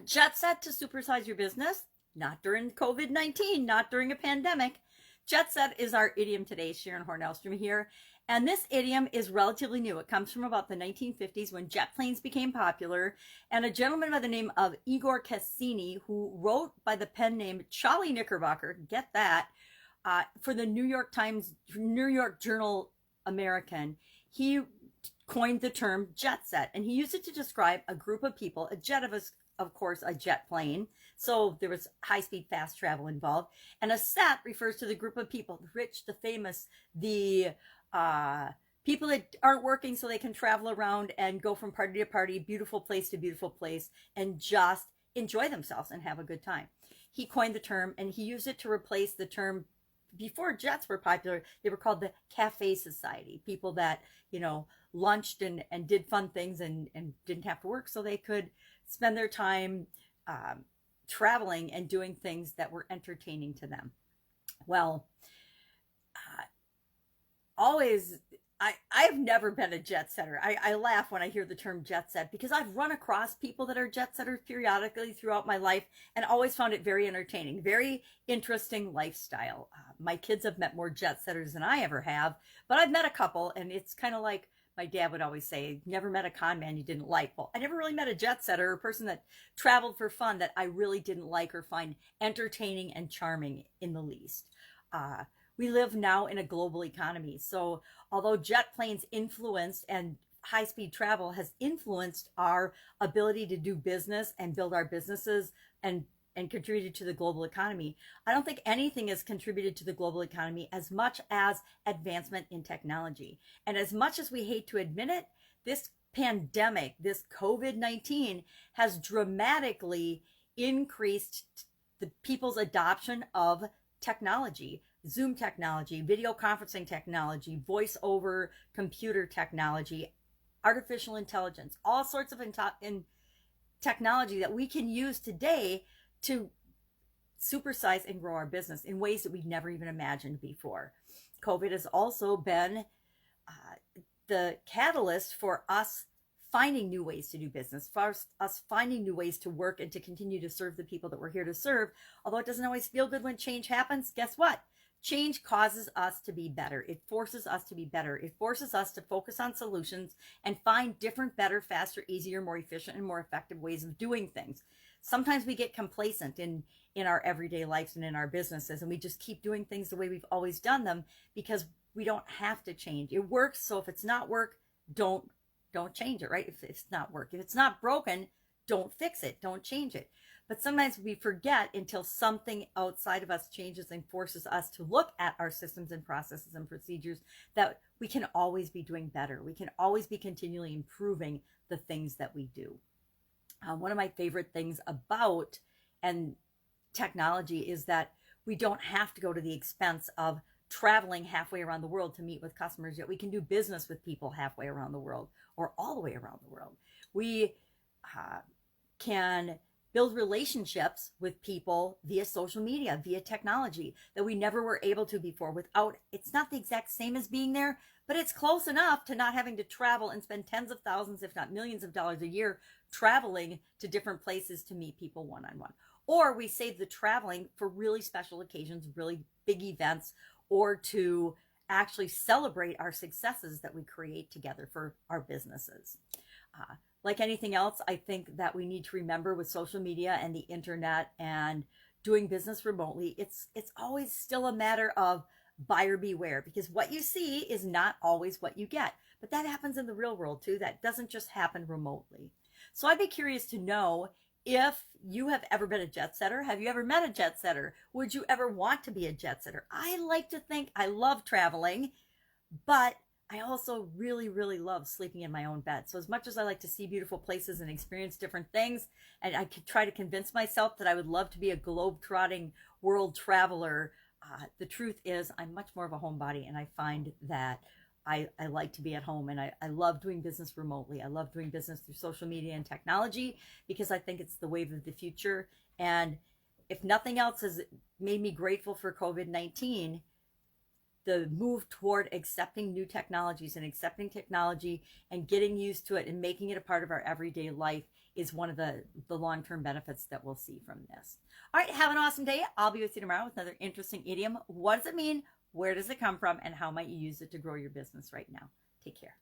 Jet set to supersize your business, not during COVID-19, not during a pandemic. Jet set is our idiom today. Sharon Horne-Ellstrom here. And this idiom is relatively new. It comes from about the 1950s when jet planes became popular. And a gentleman by the name of Igor Cassini, who wrote by the pen name Charlie Knickerbocker, get that, for the New York Times, New York Journal American, he coined the term jet set. And he used it to describe a group of people, a jet of course, a jet plane. So there was high speed, fast travel involved. And a set refers to the group of people, the rich, the famous, the people that aren't working so they can travel around and go from party to party, beautiful place to beautiful place, and just enjoy themselves and have a good time. He coined the term and he used it to replace the term before jets were popular. They were called the cafe society, people that, lunched and did fun things and didn't have to work so they could spend their time traveling and doing things that were entertaining to them. Well, always I've never been a jet setter. I laugh when I hear the term jet set because I've run across people that are jet setters periodically throughout my life and always found it very entertaining, very interesting lifestyle. My kids have met more jet setters than I ever have, but I've met a couple, and it's kind of like my dad would always say, never met a con man you didn't like. Well, I never really met a jet setter or a person that traveled for fun that I really didn't like or find entertaining and charming in the least. We live now in a global economy. So although jet planes influenced and high speed travel has influenced our ability to do business and build our businesses and contributed to the global economy, I don't think anything has contributed to the global economy as much as advancement in technology. And as much as we hate to admit it, this pandemic, this COVID-19 has dramatically increased the people's adoption of technology. Zoom technology, video conferencing technology, voice over computer technology, artificial intelligence, all sorts of technology that we can use today to supersize and grow our business in ways that we've never even imagined before. COVID has also been the catalyst for us finding new ways to do business, for us finding new ways to work and to continue to serve the people that we're here to serve. Although it doesn't always feel good when change happens, guess what? Change causes us to be better. It forces us to be better. It forces us to focus on solutions and find different, better, faster, easier, more efficient, and more effective ways of doing things. Sometimes we get complacent in our everyday lives and in our businesses, and we just keep doing things the way we've always done them because we don't have to change. It works, so if it's not work, don't change it, right? If it's not work, if it's not broken, don't fix it, don't change it. But sometimes we forget until something outside of us changes and forces us to look at our systems and processes and procedures that we can always be doing better. We can always be continually improving the things that we do. One of my favorite things about and technology is that we don't have to go to the expense of traveling halfway around the world to meet with customers, yet we can do business with people halfway around the world or all the way around the world. We can build relationships with people via social media, via technology that we never were able to before without, it's not the exact same as being there, but it's close enough to not having to travel and spend tens of thousands, if not millions of dollars a year traveling to different places to meet people one-on-one. Or we save the traveling for really special occasions, really big events, or to actually celebrate our successes that we create together for our businesses. Like anything else, I think that we need to remember with social media and the internet and doing business remotely, it's always still a matter of buyer beware, because what you see is not always what you get. But that happens in the real world too. That doesn't just happen remotely. So I'd be curious to know if you have ever been a jet setter. Have you ever met a jet setter? Would you ever want to be a jet setter? I like to think I love traveling, but I also really, really love sleeping in my own bed. So as much as I like to see beautiful places and experience different things, and I could try to convince myself that I would love to be a globe-trotting world traveler, the truth is I'm much more of a homebody, and I find that I like to be at home, and I love doing business remotely. I love doing business through social media and technology because I think it's the wave of the future. And if nothing else has made me grateful for COVID-19, the move toward accepting new technologies and accepting technology and getting used to it and making it a part of our everyday life is one of the long-term benefits that we'll see from this. All right, have an awesome day. I'll be with you tomorrow with another interesting idiom. What does it mean? Where does it come from? And how might you use it to grow your business right now? Take care.